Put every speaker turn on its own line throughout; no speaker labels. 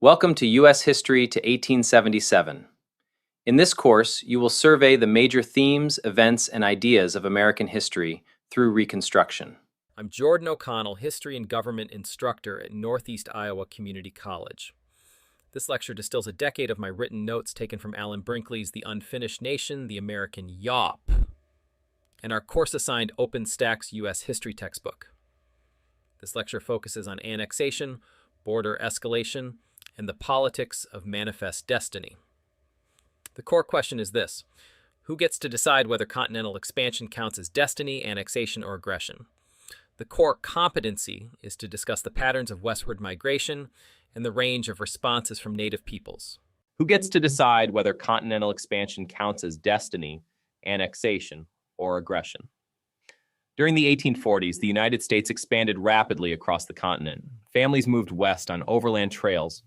Welcome to U.S. History to 1877. In this course, you will survey the major themes, events, and ideas of American history through Reconstruction.
I'm Jordan O'Connell, History and Government Instructor at Northeast Iowa Community College. This lecture distills a decade of my written notes taken from Alan Brinkley's The Unfinished Nation, the American Yawp, and our course-assigned OpenStax U.S. History textbook. This lecture focuses on annexation, border escalation, and the politics of manifest destiny. The core question is this: who gets to decide whether continental expansion counts as destiny, annexation, or aggression? The core competency is to discuss the patterns of westward migration and the range of responses from native peoples.
Who gets to decide whether continental expansion counts as destiny, annexation, or aggression? During the 1840s, the United States expanded rapidly across the continent. Families moved west on overland trails.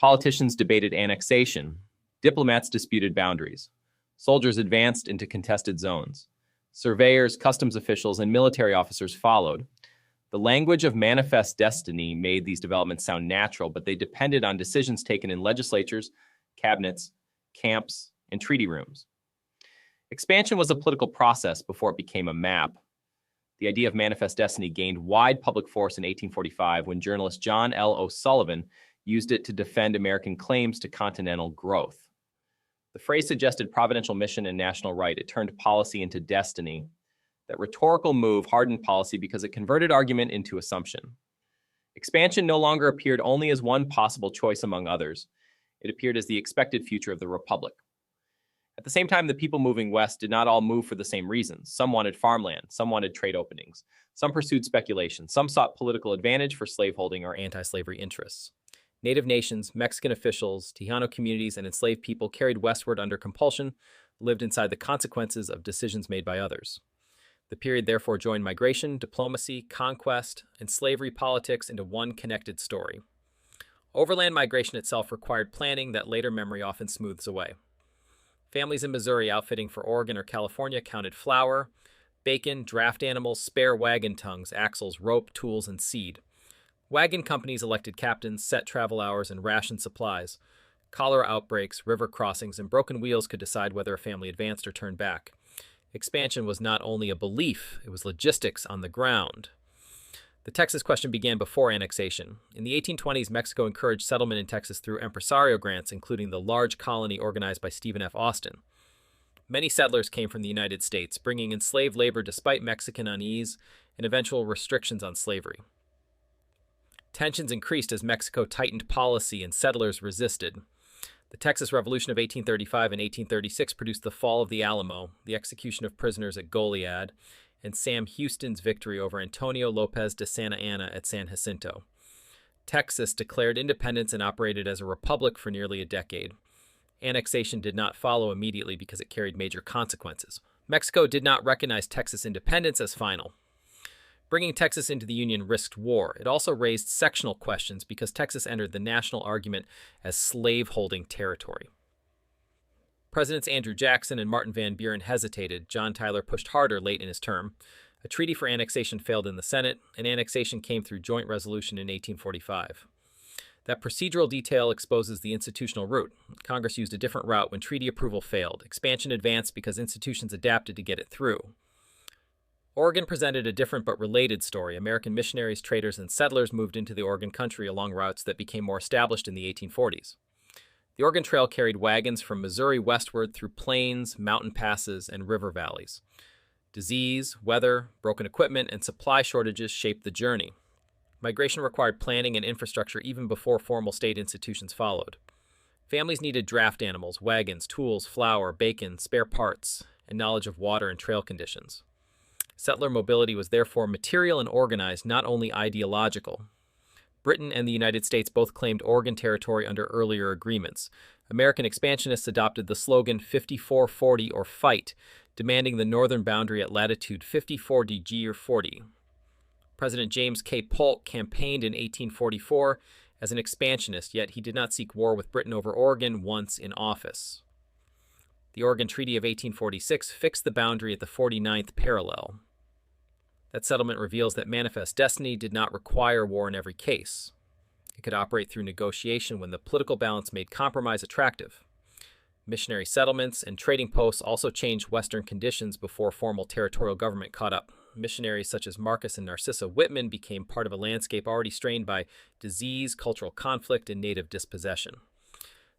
Politicians debated annexation. Diplomats disputed boundaries. Soldiers advanced into contested zones. Surveyors, customs officials, and military officers followed. The language of manifest destiny made these developments sound natural, but they depended on decisions taken in legislatures, cabinets, camps, and treaty rooms. Expansion was a political process before it became a map. The idea of manifest destiny gained wide public force in 1845 when journalist John L. O'Sullivan used it to defend American claims to continental growth. The phrase suggested providential mission and national right. It turned policy into destiny. That rhetorical move hardened policy because it converted argument into assumption. Expansion no longer appeared only as one possible choice among others. It appeared as the expected future of the republic. At the same time, the people moving west did not all move for the same reasons. Some wanted farmland, some wanted trade openings, some pursued speculation, some sought political advantage for slaveholding or
Anti-slavery interests. Native nations, Mexican officials, Tejano communities, and enslaved people carried westward under compulsion, lived inside the consequences of decisions made by others. The period therefore joined migration, diplomacy, conquest, and slavery politics into one connected story. Overland migration itself required planning that later memory often smooths away. Families in Missouri outfitting for Oregon or California counted flour, bacon, draft animals, spare wagon tongues, axles, rope, tools, and seed. Wagon companies elected captains, set travel hours, and rationed supplies. Cholera outbreaks, river crossings, and broken wheels could decide whether a family advanced or turned back. Expansion was not only a belief, it was logistics on the ground. The Texas question began before annexation. In the 1820s, Mexico encouraged settlement in Texas through impresario grants, including the large colony organized by Stephen F. Austin. Many settlers came from the United States, bringing in slave labor despite Mexican unease and eventual restrictions on slavery. Tensions increased as Mexico tightened policy and settlers resisted. The Texas Revolution of 1835 and 1836 produced the fall of the Alamo, the execution of prisoners at Goliad, and Sam Houston's victory over Antonio Lopez de Santa Anna at San Jacinto. Texas declared independence and operated as a republic for nearly a decade. Annexation did not follow immediately because it carried major consequences. Mexico did not recognize Texas independence as final. Bringing Texas into the Union risked war. It also raised sectional questions because Texas entered the national argument as slave-holding territory. Presidents Andrew Jackson and Martin Van Buren hesitated. John Tyler pushed harder late in his term. A treaty for annexation failed in the Senate, and annexation came through joint resolution in 1845. That procedural detail exposes the institutional route. Congress used a different route when treaty approval failed. Expansion advanced because institutions adapted to get it through. Oregon presented a different but related story. American missionaries, traders, and settlers moved into the Oregon country along routes that became more established in the 1840s. The Oregon Trail carried wagons from Missouri westward through plains, mountain passes, and river valleys. Disease, weather, broken equipment, and supply shortages shaped the journey. Migration required planning and infrastructure even before formal state institutions followed. Families needed draft animals, wagons, tools, flour, bacon, spare parts, and knowledge of water and trail conditions. Settler mobility was therefore material and organized, not only ideological. Britain and the United States both claimed Oregon territory under earlier agreements. American expansionists adopted the slogan 5440 or fight, demanding the northern boundary at latitude 5040G or 40. President James K. Polk campaigned in 1844 as an expansionist, yet he did not seek war with Britain over Oregon once in office. The Oregon Treaty of 1846 fixed the boundary at the 49th parallel. That settlement reveals that manifest destiny did not require war in every case. It could operate through negotiation when the political balance made compromise attractive. Missionary settlements and trading posts also changed Western conditions before formal territorial government caught up. Missionaries such as Marcus and Narcissa Whitman became part of a landscape already strained by disease, cultural conflict, and native dispossession.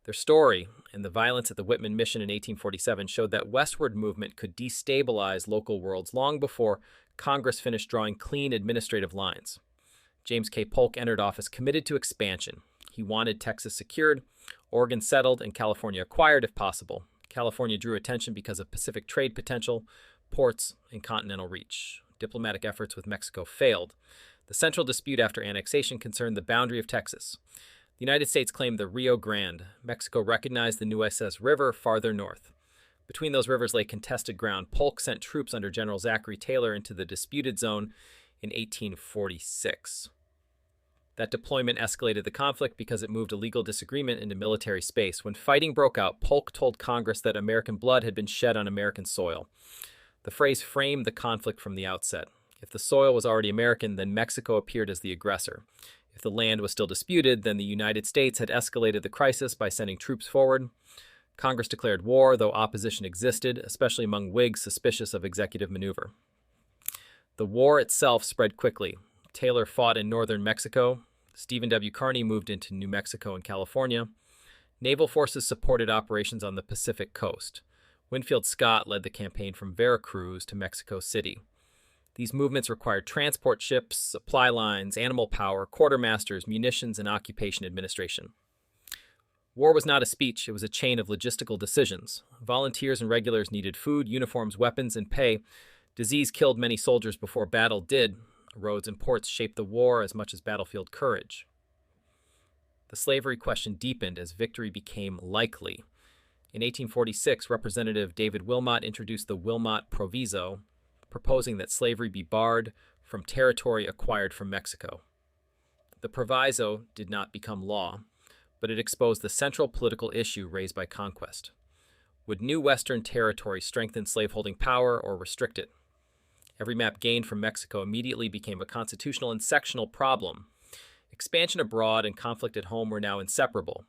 Their story and the violence at the Whitman Mission in 1847 showed that westward movement could destabilize local worlds long before Congress finished drawing clean administrative lines. James K. Polk entered office committed to expansion. He wanted Texas secured, Oregon settled, and California acquired if possible. California drew attention because of Pacific trade potential, ports, and continental reach. Diplomatic efforts with Mexico failed. The central dispute after annexation concerned the boundary of Texas. The United States claimed the Rio Grande. Mexico recognized the Nueces River farther north. Between those rivers lay contested ground. Polk sent troops under General Zachary Taylor into the disputed zone in 1846. That deployment escalated the conflict because it moved a legal disagreement into military space. When fighting broke out, Polk told Congress that American blood had been shed on American soil. The phrase framed the conflict from the outset. If the soil was already American, then Mexico appeared as the aggressor. If the land was still disputed, then the United States had escalated the crisis by sending troops forward. Congress declared war, though opposition existed, especially among Whigs suspicious of executive maneuver. The war itself spread quickly. Taylor fought in northern Mexico. Stephen W. Kearny moved into New Mexico and California. Naval forces supported operations on the Pacific coast. Winfield Scott led the campaign from Veracruz to Mexico City. These movements required transport ships, supply lines, animal power, quartermasters, munitions, and occupation administration. War was not a speech, it was a chain of logistical decisions. Volunteers and regulars needed food, uniforms, weapons, and pay. Disease killed many soldiers before battle did. Roads and ports shaped the war as much as battlefield courage. The slavery question deepened as victory became likely. In 1846, Representative David Wilmot introduced the Wilmot Proviso, proposing that slavery be barred from territory acquired from Mexico. The proviso did not become law, but it exposed the central political issue raised by conquest. Would new Western territory strengthen slaveholding power or restrict it? Every map gained from Mexico immediately became a constitutional and sectional problem. Expansion abroad and conflict at home were now inseparable.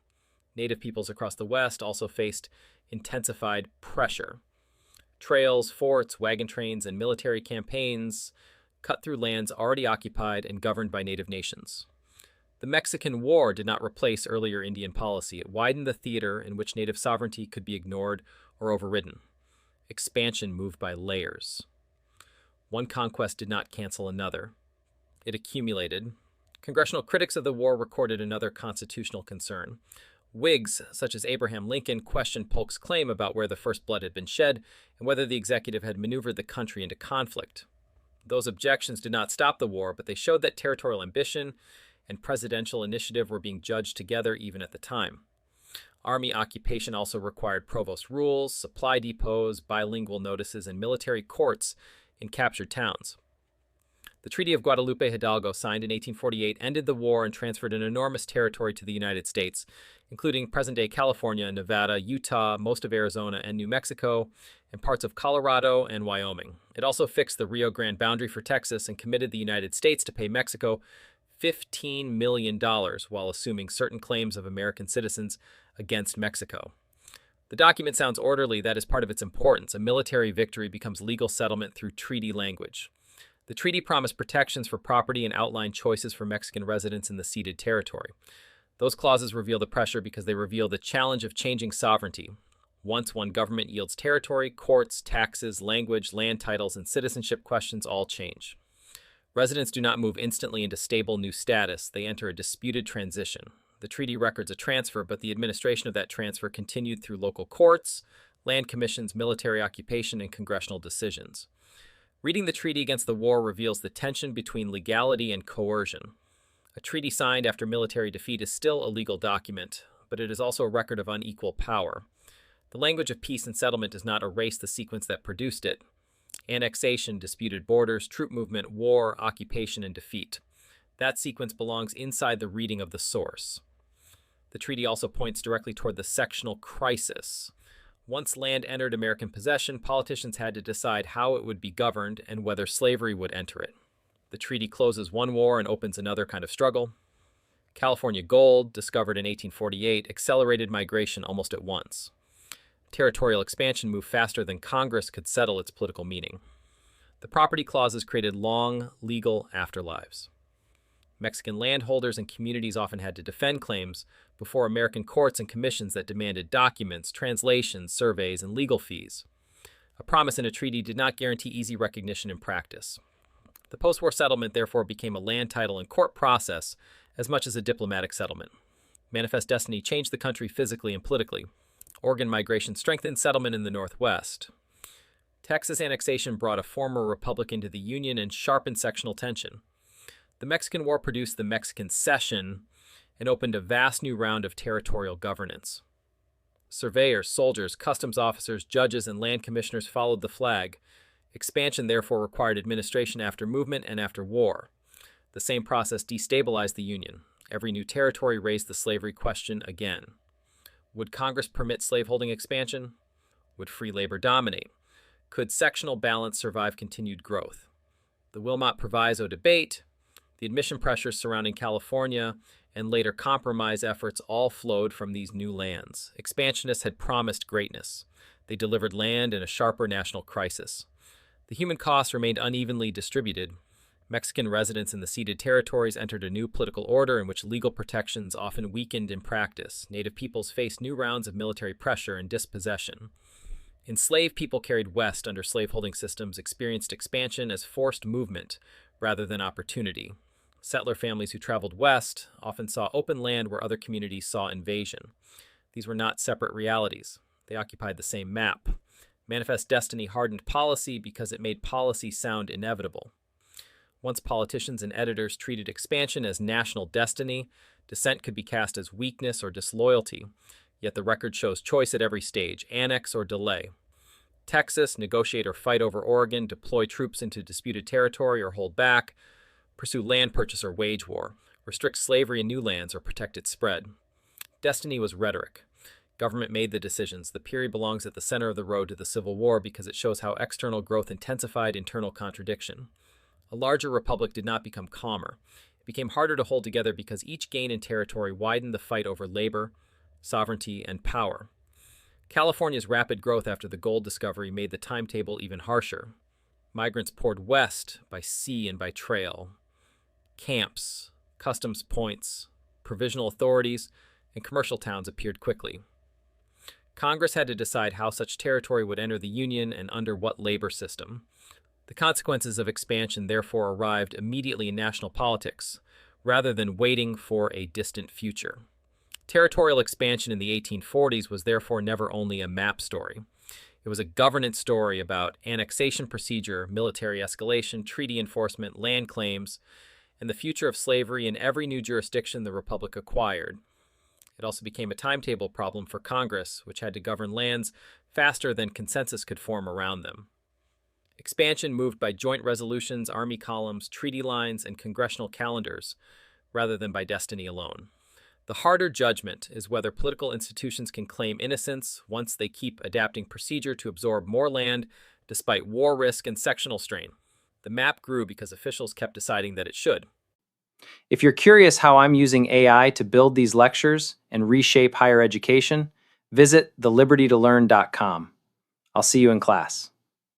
Native peoples across the West also faced intensified pressure. Trails, forts, wagon trains, and military campaigns cut through lands already occupied and governed by native nations. The Mexican War did not replace earlier Indian policy. It widened the theater in which native sovereignty could be ignored or overridden. Expansion moved by layers. One conquest did not cancel another. It accumulated. Congressional critics of the war recorded another constitutional concern. Whigs, such as Abraham Lincoln, questioned Polk's claim about where the first blood had been shed and whether the executive had maneuvered the country into conflict. Those objections did not stop the war, but they showed that territorial ambition and presidential initiative were being judged together even at the time. Army occupation also required provost rules, supply depots, bilingual notices, and military courts in captured towns. The Treaty of Guadalupe Hidalgo, signed in 1848, ended the war and transferred an enormous territory to the United States, including present-day California, Nevada, Utah, most of Arizona and New Mexico, and parts of Colorado and Wyoming. It also fixed the Rio Grande boundary for Texas and committed the United States to pay Mexico $15 million while assuming certain claims of American citizens against Mexico. The document sounds orderly. That is part of its importance. A military victory becomes legal settlement through treaty language. The treaty promised protections for property and outlined choices for Mexican residents in the ceded territory. Those clauses reveal the pressure because they reveal the challenge of changing sovereignty. Once one government yields territory, courts, taxes, language, land titles, and citizenship questions all change. Residents do not move instantly into stable new status. They enter a disputed transition. The treaty records a transfer, but the administration of that transfer continued through local courts, land commissions, military occupation, and congressional decisions. Reading the treaty against the war reveals the tension between legality and coercion. A treaty signed after military defeat is still a legal document, but it is also a record of unequal power. The language of peace and settlement does not erase the sequence that produced it. Annexation, disputed borders, troop movement, war, occupation, and defeat. That sequence belongs inside the reading of the source. The treaty also points directly toward the sectional crisis. Once land entered American possession, politicians had to decide how it would be governed and whether slavery would enter it. The treaty closes one war and opens another kind of struggle. California gold, discovered in 1848, accelerated migration almost at once. Territorial expansion moved faster than Congress could settle its political meaning. The property clauses created long, legal afterlives. Mexican landholders and communities often had to defend claims before American courts and commissions that demanded documents, translations, surveys, and legal fees. A promise in a treaty did not guarantee easy recognition in practice. The post-war settlement therefore became a land title and court process as much as a diplomatic settlement. Manifest Destiny changed the country physically and politically. Oregon migration strengthened settlement in the Northwest. Texas annexation brought a former republic into the Union and sharpened sectional tension. The Mexican War produced the Mexican Cession and opened a vast new round of territorial governance. Surveyors, soldiers, customs officers, judges, and land commissioners followed the flag. Expansion therefore required administration after movement and after war. The same process destabilized the Union. Every new territory raised the slavery question again. Would Congress permit slaveholding expansion? Would free labor dominate? Could sectional balance survive continued growth? The Wilmot Proviso debate, the admission pressures surrounding California, and later compromise efforts all flowed from these new lands. Expansionists had promised greatness. They delivered land in a sharper national crisis. The human costs remained unevenly distributed. Mexican residents in the ceded territories entered a new political order in which legal protections often weakened in practice. Native peoples faced new rounds of military pressure and dispossession. Enslaved people carried west under slaveholding systems experienced expansion as forced movement rather than opportunity. Settler families who traveled west often saw open land where other communities saw invasion. These were not separate realities. They occupied the same map. Manifest Destiny hardened policy because it made policy sound inevitable. Once politicians and editors treated expansion as national destiny, dissent could be cast as weakness or disloyalty. Yet the record shows choice at every stage, annex or delay. Texas, negotiate or fight over Oregon, deploy troops into disputed territory or hold back, pursue land purchase or wage war, restrict slavery in new lands or protect its spread. Destiny was rhetoric. Government made the decisions. The period belongs at the center of the road to the Civil War because it shows how external growth intensified internal contradiction. A larger republic did not become calmer. It became harder to hold together because each gain in territory widened the fight over labor, sovereignty, and power. California's rapid growth after the gold discovery made the timetable even harsher. Migrants poured west by sea and by trail. Camps, customs points, provisional authorities, and commercial towns appeared quickly. Congress had to decide how such territory would enter the Union and under what labor system. The consequences of expansion therefore arrived immediately in national politics, rather than waiting for a distant future. Territorial expansion in the 1840s was therefore never only a map story. It was a governance story about annexation procedure, military escalation, treaty enforcement, land claims, and the future of slavery in every new jurisdiction the Republic acquired. It also became a timetable problem for Congress, which had to govern lands faster than consensus could form around them. Expansion moved by joint resolutions, army columns, treaty lines, and congressional calendars, rather than by destiny alone. The harder judgment is whether political institutions can claim innocence once they keep adapting procedure to absorb more land despite war risk and sectional strain. The map grew because officials kept deciding that it should.
If you're curious how I'm using AI to build these lectures and reshape higher education, visit thelibertytolearn.com. I'll see you in class.